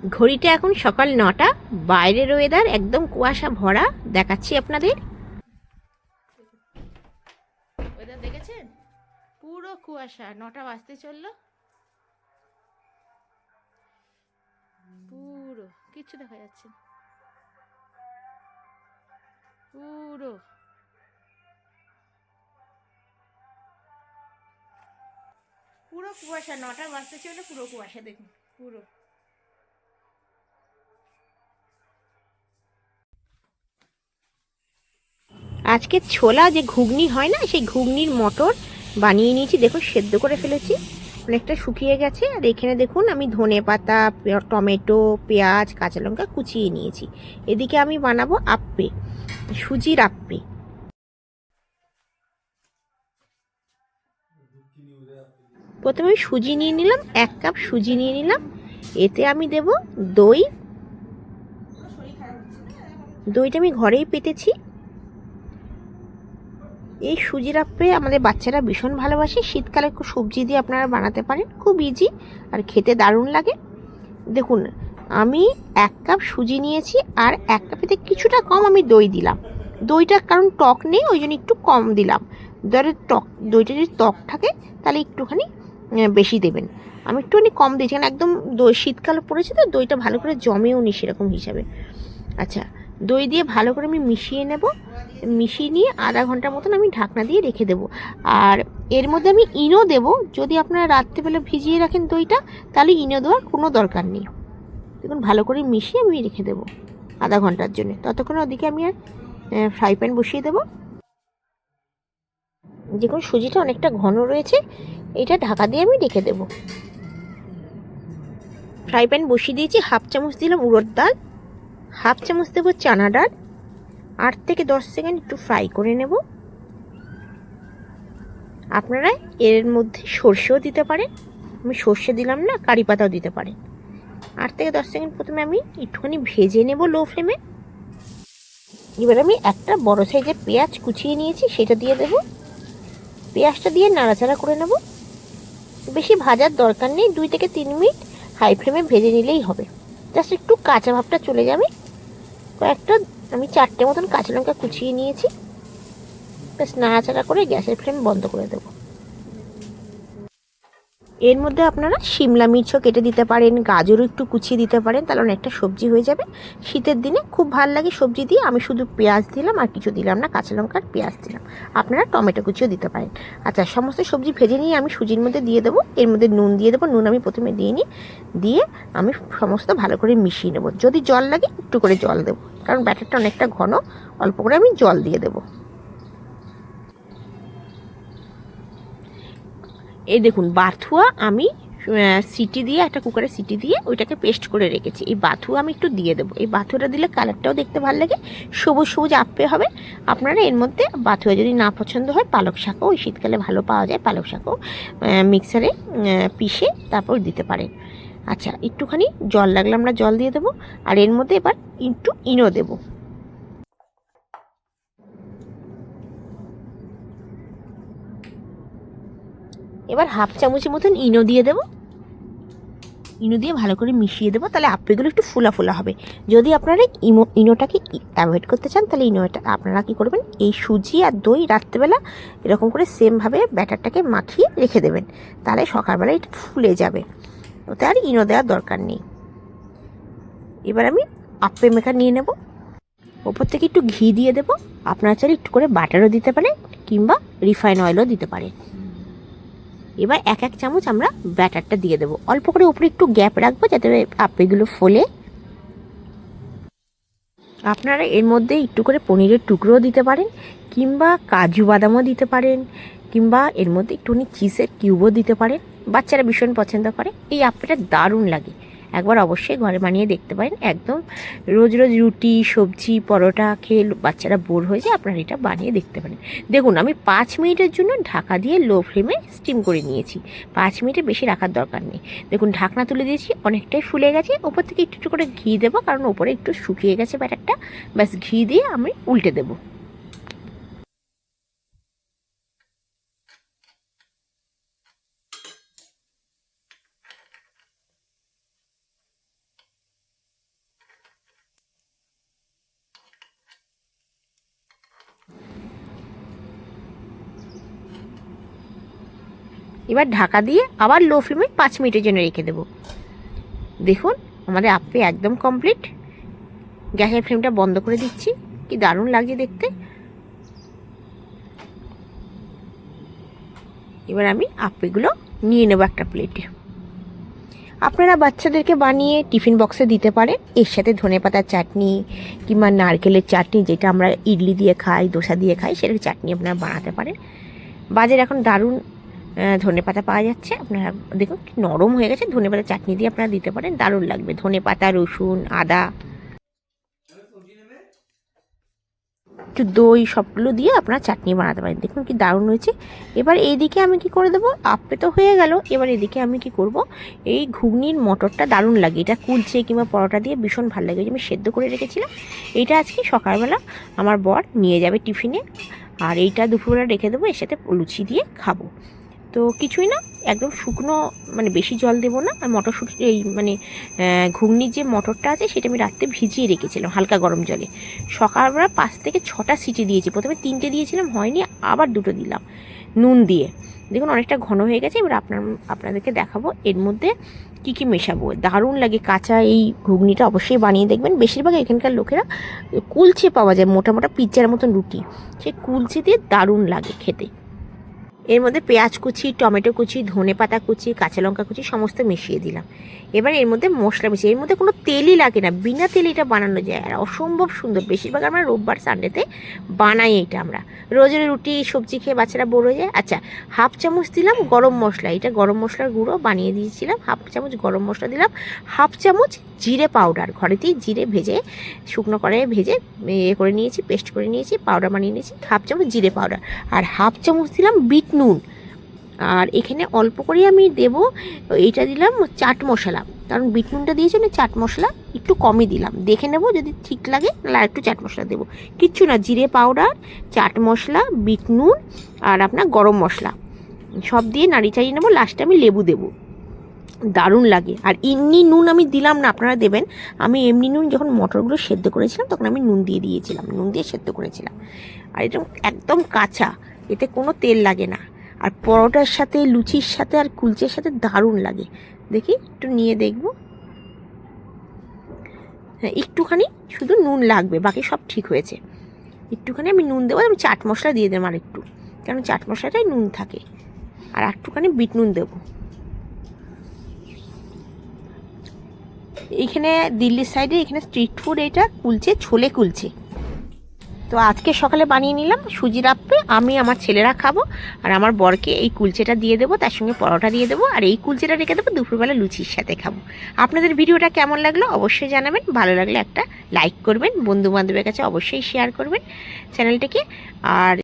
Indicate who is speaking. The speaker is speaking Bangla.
Speaker 1: ঘড়িটা এখন সকাল 9টা। বাইরের ওয়েদার একদম কুয়াশা ভরা, দেখাচ্ছি আপনাদের। ওয়েদার দেখেছেন, পুরো কুয়াশা। 9টা বাজতে চললো, পুরো কিচ্ছু দেখা যাচ্ছে না, পুরো পুরো কুয়াশা। 9টা বাজতে চললো, পুরো কুয়াশা দেখুন, পুরো। আজকে ছোলা যে ঘুগনি হয় না, সেই ঘুগনির মটর বানিয়ে নিয়েছি। দেখুন সেদ্ধ করে ফেলেছি, অনেকটা শুকিয়ে গেছে। আর এখানে দেখুন আমি ধনে পাতা, টমেটো, পেঁয়াজ, কাঁচা লঙ্কা কুচিয়ে নিয়েছি। এদিকে আমি বানাবো আপ্পে, সুজির আপ্পে। প্রথমে সুজি নিয়ে নিলাম, 1 কাপ সুজি নিয়ে নিলাম। এতে আমি দেব দই। দইটা আমি ঘরেই পেতেছি। এই সুজির আপ্পে আমাদের বাচ্চারা ভীষণ ভালোবাসে। শীতকালে একটু সবজি দিয়ে আপনারা বানাতে পারেন, খুব ইজি আর খেতে দারুণ লাগে। দেখুন আমি 1 কাপ সুজি নিয়েছি, আর 1 কাপেতে কিছুটা কম আমি দই দিলাম। দইটা কারণ টক নেই, ওই জন্য একটু কম দিলাম। ধরে টক দইটা যদি টক থাকে তাহলে একটুখানি বেশি দেবেন। আমি একটুখানি কম দিয়েছি, কারণ একদম দই শীতকাল পড়েছে তো, দইটা ভালো করে জমেও নি সেরকম হিসাবে। আচ্ছা, দই দিয়ে ভালো করে আমি মিশিয়ে নেব। মিশিয়ে নিয়ে আধা ঘন্টার মতন আমি ঢাকনা দিয়ে রেখে দেবো। আর এর মধ্যে আমি ইনো দেব। যদি আপনারা রাত্রেবেলা ভিজিয়ে রাখেন দইটা, তাহলে ইনো দেওয়ার কোনো দরকার নেই। দেখুন ভালো করে মিশিয়ে আমি রেখে দেবো আধা ঘন্টার জন্য। ততক্ষণে ওদিকে আমি আর ফ্রাই প্যান বসিয়ে দেবো। দেখুন সুজিটা অনেকটা ঘন রয়েছে, এটা ঢাকা দিয়ে আমি রেখে দেবো। ফ্রাই প্যান বসিয়ে দিয়েছি। 1/2 চামচ দিলাম উড়দ ডাল, 1/2 চামচ দেবো চানা ডাল। 8 থেকে 10 সেকেন্ড একটু ফ্রাই করে নেব। আপনারা এর মধ্যে সর্ষেও দিতে পারেন, আমি সর্ষে দিলাম না, কারি পাতাও দিতে পারেন। 8 থেকে 10 সেকেন্ড প্রথমে আমি একটুখানি ভেজে নেব লো ফ্লেমে। এবার আমি একটা বড় সাইজের পেঁয়াজ কুচিয়ে নিয়েছি, সেটা দিয়ে দেব। পেঁয়াজটা দিয়ে নাড়াচাড়া করে নেব। বেশি ভাজার দরকার নেই, 2 থেকে 3 মিনিট হাই ফ্লেমে ভেজে নিলেই হবে। জাস্ট একটু কাঁচা ভাবটা চলে যাবে। কয়েকটা আমি 4টে মতন কাঁচা লঙ্কা কুচিয়ে নিয়েছি। বেশ নাড়াচাড়া করে গ্যাসের ফ্লেম বন্ধ করে দেবো। এর মধ্যে আপনারা শিমলা মির্চও কেটে দিতে পারেন, গাজরও একটু কুচিয়ে দিতে পারেন, তাহলে অনেকটা সবজি হয়ে যাবে। শীতের দিনে খুব ভালো লাগে সবজি দিয়ে। আমি শুধু পেঁয়াজ দিলাম, আর কিছু দিলাম না, কাঁচা লঙ্কা আর পেঁয়াজ দিলাম। আপনারা টমেটো কুচিও দিতে পারেন। আচ্ছা, সমস্ত সবজি ভেজে নিয়ে আমি সুজির মধ্যে দিয়ে দেবো। এর মধ্যে নুন দিয়ে দেবো। নুন আমি প্রথমে দিয়ে নিই, দিয়ে আমি সমস্ত ভালো করে মিশিয়ে নেব। যদি জল লাগে একটু করে জল দেবো, কারণ ব্যাটারটা অনেকটা ঘন। অল্প করে আমি জল দিয়ে দেবো। এই দেখুন বাথুয়া আমি সিটি দিয়ে, একটা কুকারে সিটি দিয়ে ওইটাকে পেস্ট করে রেখেছি। এই বাথুয়া আমি একটু দিয়ে দেবো। এই বাথুয়াটা দিলে কালারটাও দেখতে ভালো লাগে, সবুজ সবুজ আপ্পে হবে। আপনারা এর মধ্যে বাথুয়া যদি না পছন্দ হয়, পালক শাকও ওই শীতকালে ভালো পাওয়া যায়, পালক শাকও মিক্সারে পিষে তারপর দিতে পারেন। আচ্ছা, একটুখানি জল লাগলে আমরা জল দিয়ে দেবো। আর এর মধ্যে এবার একটু ইনো দেবো। এবার 1/2 চামচের মতন ইনো দিয়ে দেবো। ইনো দিয়ে ভালো করে মিশিয়ে দেবো, তাহলে আপ্পেগুলো একটু ফোলা ফোলা হবে। যদি আপনারা ইনোটাকে অ্যাভয়েড করতে চান, তাহলে ইনোটা আপনারা কী করবেন, এই সুজি আর দই রাত্রেবেলা এরকম করে সেমভাবে ব্যাটারটাকে মাখিয়ে রেখে দেবেন। তাহলে সকালবেলা এটা ফুলে যাবে, ওতে আর ইনো দেওয়ার দরকার নেই। এবার আমি আপ্পে মেকার নিয়ে নেব। ওপর থেকে একটু ঘি দিয়ে দেবো। আপনারা চাইলে একটু করে বাটারও দিতে পারেন, কিংবা রিফাইন অয়েলও দিতে পারেন। এবার 1 চামচ আমরা ব্যাটারটা দিয়ে দেবো। অল্প করে উপরে একটু গ্যাপ রাখবো, যাতে আপ্পেগুলো ফোলে। আপনারা এর মধ্যে একটু করে পনিরের টুকরোও দিতে পারেন, কিংবা কাজু বাদামও দিতে পারেন, কিংবা এর মধ্যে একটুখানি চিজের কিউবও দিতে পারেন। বাচ্চারা ভীষণ পছন্দ করে। এই আপ্পেটা দারুণ লাগে, একবার অবশ্যই ঘরে বানিয়ে দেখতে পারেন। একদম রোজ রোজ রুটি, সবজি, পরোটা খেয়ে বাচ্চারা বোর হয়ে যায়, আপনারা এটা বানিয়ে দেখতে পারেন। দেখুন আমি 5 মিনিটের জন্য ঢাকা দিয়ে লো ফ্লেমে স্টিম করে নিয়েছি। 5 মিনিটের বেশি রাখার দরকার নেই। দেখুন ঢাকনা তুলে দিয়েছি, অনেকটাই ফুলে গেছে। ওপর থেকে একটু একটু করে ঘি দেবো, কারণ ওপরে একটু শুকিয়ে গেছে ব্যাটারটা। ব্যাস ঘি দিয়ে আমি উল্টে দেবো। এবার ঢাকা দিয়ে আবার লো ফ্লেমে 5 মিনিটের জন্য রেখে দেবো। দেখুন আমাদের আপ্পে একদম কমপ্লিট। গ্যাসের ফ্লেমটা বন্ধ করে দিচ্ছি। কি দারুণ লাগছে দেখতে। এবার আমি আপ্পেগুলো নিয়ে নেব একটা প্লেটে। আপনারা বাচ্চাদেরকে বানিয়ে টিফিন বক্সে দিতে পারেন। এর সাথে ধনেপাতার চাটনি কিংবা নারকেলের চাটনি, যেটা আমরা ইডলি দিয়ে খাই, দোসা দিয়ে খাই, সেটা চাটনি আপনারা বানাতে পারেন। বাজারে এখন দারুণ ধনেপাতা পাওয়া যাচ্ছে। আপনারা দেখুন কি নরম হয়ে গেছে। ধনেপাতা চাটনি দিয়ে আপনারা দিতে পারেন, দারুণ লাগবে। ধনেপাতা, রসুন, আদা, একটু দই সবগুলো দিয়ে আপনারা চাটনি বানাতে পারেন। দেখুন কি দারুণ হয়েছে। এবার এইদিকে আমি কি করে দেবো, আপ্পে তো হয়ে গেল। এবার এদিকে আমি কি করব, এই ঘুগনির মটরটা দারুণ লাগে। এটা কুলচে কিংবা পরোটা দিয়ে ভীষণ ভালো লাগে। আমি সেদ্ধ করে রেখেছিলাম। এইটা আজকে সকালবেলা আমার বর নিয়ে যাবে টিফিনে, আর এইটা দুপুরবেলা রেখে দেবো। এর সাথে লুচি দিয়ে খাবো। তো কিছুই না, একদম শুকনো, মানে বেশি জল দেবো না। আর মটরশুঁটি এই মানে ঘুগনির যে মটরটা আছে সেটা আমি রাত্রে ভিজিয়ে রেখেছিলাম হালকা গরম জলে। সকালবেলা 5 থেকে 6টা সিটি দিয়েছি। প্রথমে 3টে দিয়েছিলাম, হয়নি, আবার 2টো দিলাম নুন দিয়ে। দেখুন অনেকটা ঘন হয়ে গেছে। এবার আপনাদেরকে দেখাবো এর মধ্যে কী কী মেশাবো। দারুণ লাগে কাঁচা এই ঘুগনিটা, অবশ্যই বানিয়ে দেখবেন। বেশিরভাগ এখানকার লোকেরা কুলচে পাওয়া যায়, মোটা মোটা পিৎজার মতন রুটি, সেই কুলচে দিয়ে দারুণ লাগে খেতে। এর মধ্যে পেঁয়াজ কুচি, টমেটো কুচি, ধনেপাতা কুচি, কাঁচা লঙ্কা কুচি সমস্ত মিশিয়ে দিলাম। এবার এর মধ্যে মশলা মিশিয়ে, এর মধ্যে কোনো তেলই লাগে না, বিনা তেলে এটা বানানো যায়। আর অসম্ভব সুন্দর। বেশিরভাগ আমরা রোববার সানডেতে বানাই এটা। আমরা রোজের রুটি সবজি খেয়ে বাচ্চারা বোর হয়ে যায়। আচ্ছা, হাফ চামচ দিলাম গরম মশলা, এটা গরম মশলার গুঁড়ো বানিয়ে দিয়েছিলাম। হাফ চামচ গরম মশলা দিলাম। হাফ চামচ জিরে পাউডার, ঘরেতেই জিরে ভেজে শুকনো কড়াইয়ে ভেজে করে নিয়েছি, পেস্ট করে নিয়েছি, পাউডার বানিয়ে নিয়েছি। হাফ চামচ জিরে পাউডার, আর হাফ চামচ দিলাম বিট নুন। আর এখানে অল্প করে আমি দেব, এইটা দিলাম চাট মশলা, কারণ বিট নুনটা দিয়েছি না, চাট মশলা একটু কমই দিলাম। দেখে নেব যদি ঠিক লাগে তাহলে আর একটু চাট মশলা দেবো। কিচ্ছু না, জিরে পাউডার, চাট মশলা, বিট নুন আর আপনার গরম মশলা সব দিয়ে নাড়ি চাড়িয়ে নেবো। লাস্টে আমি লেবু দেবো, দারুণ লাগে। আর এমনি নুন আমি দিলাম না, আপনারা দেবেন। আমি এমনি নুন যখন মটরগুলো সেদ্ধ করেছিলাম তখন আমি নুন দিয়ে দিয়েছিলাম, নুন দিয়ে সেদ্ধ করেছিলাম। আর এটা একদম কাঁচা, এতে কোনো তেল লাগে না। আর পরোটার সাথে, লুচির সাথে আর কুলচের সাথে দারুণ লাগে। দেখি একটু নিয়ে দেখব। হ্যাঁ, একটুখানি শুধু নুন লাগবে, বাকি সব ঠিক হয়েছে। একটুখানি আমি নুন দেবো। আমি চাট মশলা দিয়ে দেবো আর একটু, কারণ চাট মশলাটাই নুন থাকে। আর একটুখানি বিট নুন দেবো। এইখানে দিল্লির সাইডে এখানে স্ট্রিট ফুড, এটা কুলচে, ছোলে কুলচে। তো আজকে সকালে বানিয়ে নিলাম সুজির আপ্পে। আমি আমার ছেলেরা খাবো, আর আমার বরকে এই কুলচেটা দিয়ে দেবো, তার সঙ্গে পরোটা দিয়ে দেবো, আর এই কুলচেটা রেখে দেবো দুপুরবেলা লুচির সাথে খাবো। আপনাদের ভিডিওটা কেমন লাগলো অবশ্যই জানাবেন। ভালো লাগলে একটা লাইক করবেন, বন্ধু বান্ধবের কাছে অবশ্যই শেয়ার করবেন চ্যানেলটাকে। আর